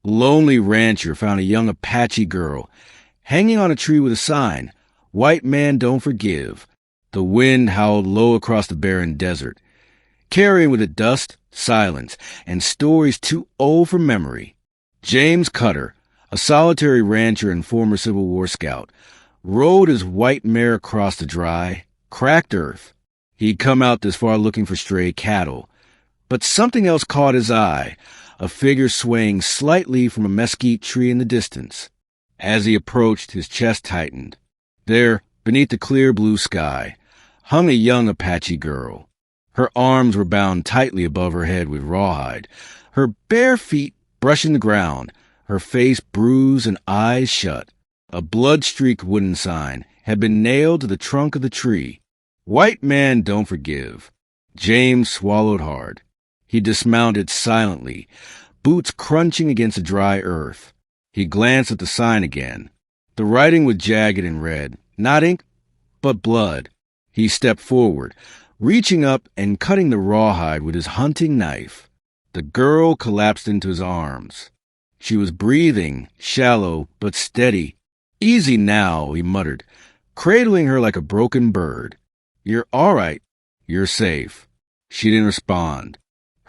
A lonely rancher found a young Apache girl hanging on a tree with a sign, "White man don't forgive." The wind howled low across the barren desert, carrying with it dust, silence, and stories too old for memory. James Cutter, a solitary rancher and former Civil War scout, rode his white mare across the dry, cracked earth. He'd come out this far looking for stray cattle, but something else caught his eye, a figure swaying slightly from a mesquite tree in the distance. As he approached, his chest tightened. There, beneath the clear blue sky, hung a young Apache girl. Her arms were bound tightly above her head with rawhide, her bare feet brushing the ground, her face bruised and eyes shut. A blood-streaked wooden sign had been nailed to the trunk of the tree. "White man don't forgive." James swallowed hard. He dismounted silently, boots crunching against the dry earth. He glanced at the sign again. The writing was jagged and red, not ink, but blood. He stepped forward, reaching up and cutting the rawhide with his hunting knife. The girl collapsed into his arms. She was breathing, shallow but steady. "Easy now," he muttered, cradling her like a broken bird. "You're all right. You're safe." She didn't respond.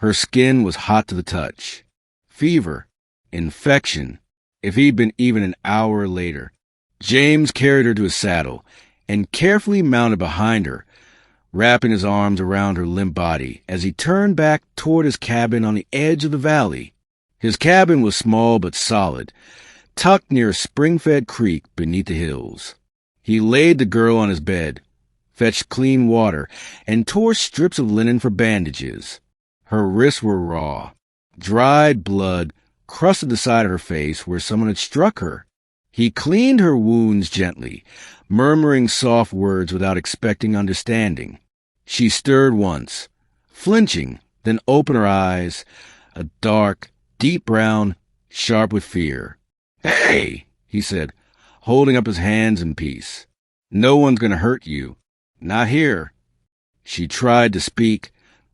Her skin was hot to the touch. Fever. Infection. If he'd been even an hour later. James carried her to his saddle and carefully mounted behind her, wrapping his arms around her limp body as he turned back toward his cabin on the edge of the valley. His cabin was small but solid, tucked near a spring-fed creek beneath the hills. He laid the girl on his bed, fetched clean water, and tore strips of linen for bandages. Her wrists were raw. Dried blood crusted the side of her face where someone had struck her. He cleaned her wounds gently, murmuring soft words without expecting understanding. She stirred once, flinching, then opened her eyes, a dark, deep brown, sharp with fear. "Hey," he said, holding up his hands in peace. "No one's going to hurt you. Not here." She tried to speak,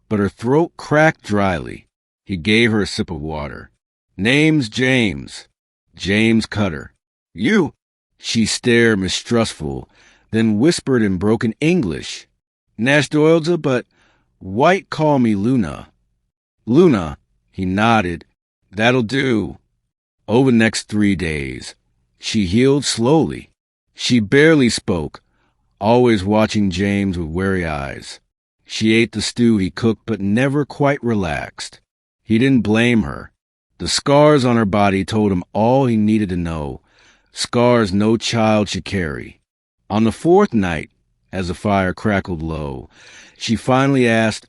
but her throat cracked dryly. He gave her a sip of water. "Name's James. James Cutter." "You?" She stared mistrustful, then whispered in broken English. "Nash Doyle'za, but white call me Luna." "Luna," he nodded. "That'll do." Over the next 3 days, she healed slowly. She barely spoke, always watching James with wary eyes. She ate the stew he cooked, but never quite relaxed. He didn't blame her. The scars on her body told him all he needed to know, scars no child should carry. On the 4th night, as the fire crackled low, she finally asked,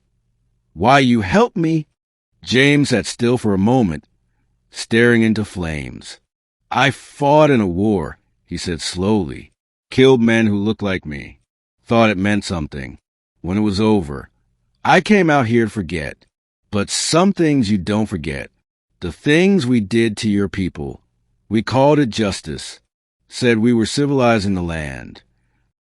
"Why you help me?" James sat still for a moment, staring into flames. "I fought in a war," he said slowly. "Killed men who looked like me. Thought it meant something. When it was over, I came out here to forget. But some things you don't forget. The things we did to your people. We called it justice. Said we were civilizing the land."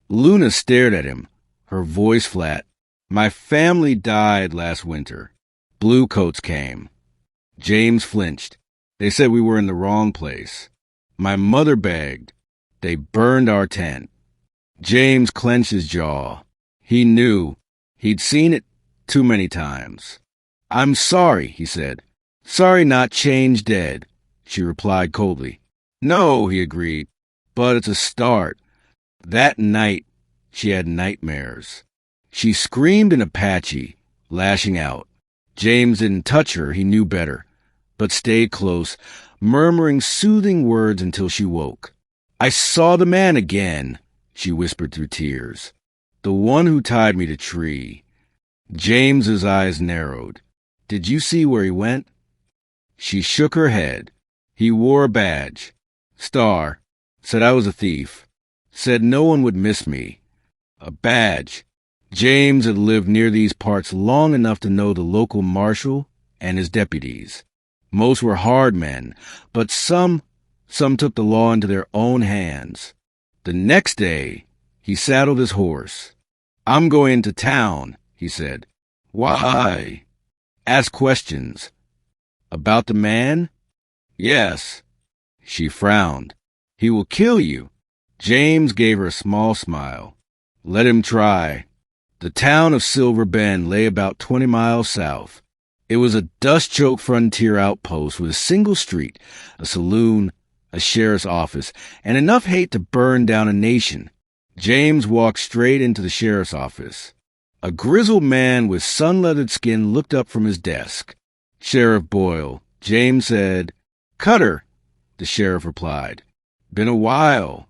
Luna stared at him, her voice flat. "My family died last winter. Bluecoats came." James flinched. "They said we were in the wrong place. My mother begged. They burned our tent." James clenched his jaw. He knew. He'd seen it too many times. "I'm sorry," he said. "Sorry not changed dead," she replied coldly. "No," he agreed, "but it's a start." That night, she had nightmares. She screamed in Apache, lashing out. James didn't touch her, he knew better, but stayed close, murmuring soothing words until she woke. "I saw the man again," she whispered through tears. "The one who tied me to tree." James's eyes narrowed. "Did you see where he went?" She shook her head. "He wore a badge. Star. Said I was a thief. Said no one would miss me. A badge." James had lived near these parts long enough to know the local marshal and his deputies. Most were hard men, but some took the law into their own hands. The next day, he saddled his horse. "I'm going into town," he said. "Why?" "Ask questions." "About the man?" Yes. She frowned. He will kill you. James gave her a small smile. Let him try. The town of Silver Bend lay about 20 miles south. It was a dust-choked frontier outpost with a single street, a saloon, a sheriff's office, and enough hate to burn down a nation. James walked straight into the sheriff's office. A grizzled man with sun-leathered skin looked up from his desk. Sheriff Boyle, James said. Cutter, the sheriff replied. Been a while.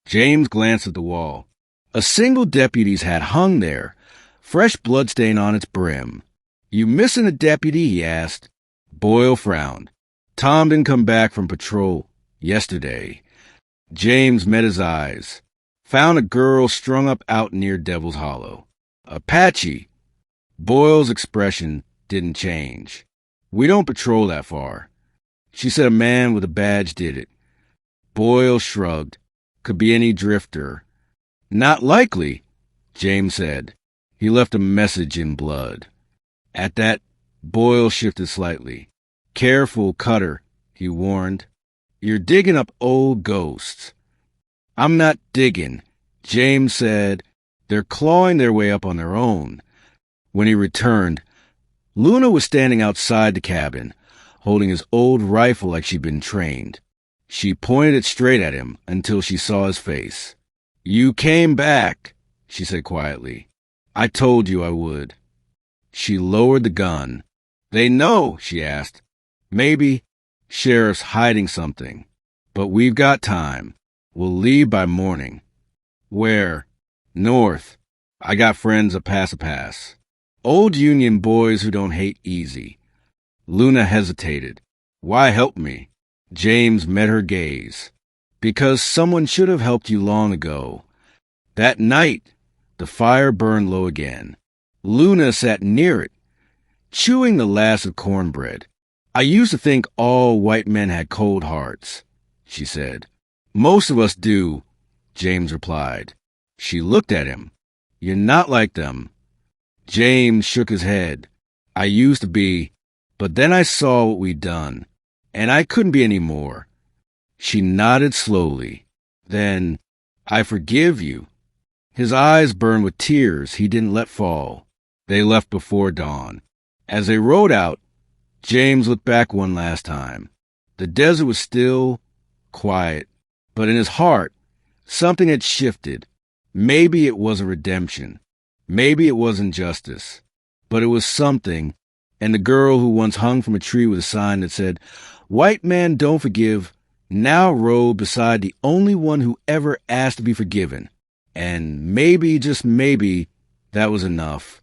James glanced at the wall. A single deputy's hat hung there, fresh bloodstain on its brim. You missing a deputy? He asked. Boyle frowned. Tom didn't come back from patrol yesterday. James met his eyes. Found a girl strung up out near Devil's Hollow. Apache. Boyle's expression didn't change. We don't patrol that far. She said a man with a badge did it. Boyle shrugged. Could be any drifter. Not likely, James said. He left a message in blood. At that, Boyle shifted slightly. Careful, Cutter, he warned. You're digging up old ghosts. I'm not digging, James said. They're clawing their way up on their own. When he returned, Luna was standing outside the cabin, holding his old rifle like she'd been trained. She pointed it straight at him until she saw his face. You came back, she said quietly. I told you I would. She lowered the gun. They know, she asked. Maybe sheriff's hiding something. But we've got time. We'll leave by morning. Where? North. I got friends a pass. Old Union boys who don't hate easy. Luna hesitated. Why help me? James met her gaze. Because someone should have helped you long ago. That night, the fire burned low again. Luna sat near it, chewing the last of cornbread. I used to think all white men had cold hearts, she said. Most of us do, James replied. She looked at him. You're not like them. James shook his head. I used to be, but then I saw what we'd done, and I couldn't be any more. She nodded slowly. Then, I forgive you. His eyes burned with tears he didn't let fall. They left before dawn. As they rode out, James looked back one last time. The desert was still, quiet, but in his heart, something had shifted. Maybe it was a redemption. Maybe it wasn't justice. But it was something, and the girl who once hung from a tree with a sign that said, White man don't forgive, now rode beside the only one who ever asked to be forgiven. And maybe, just maybe, that was enough.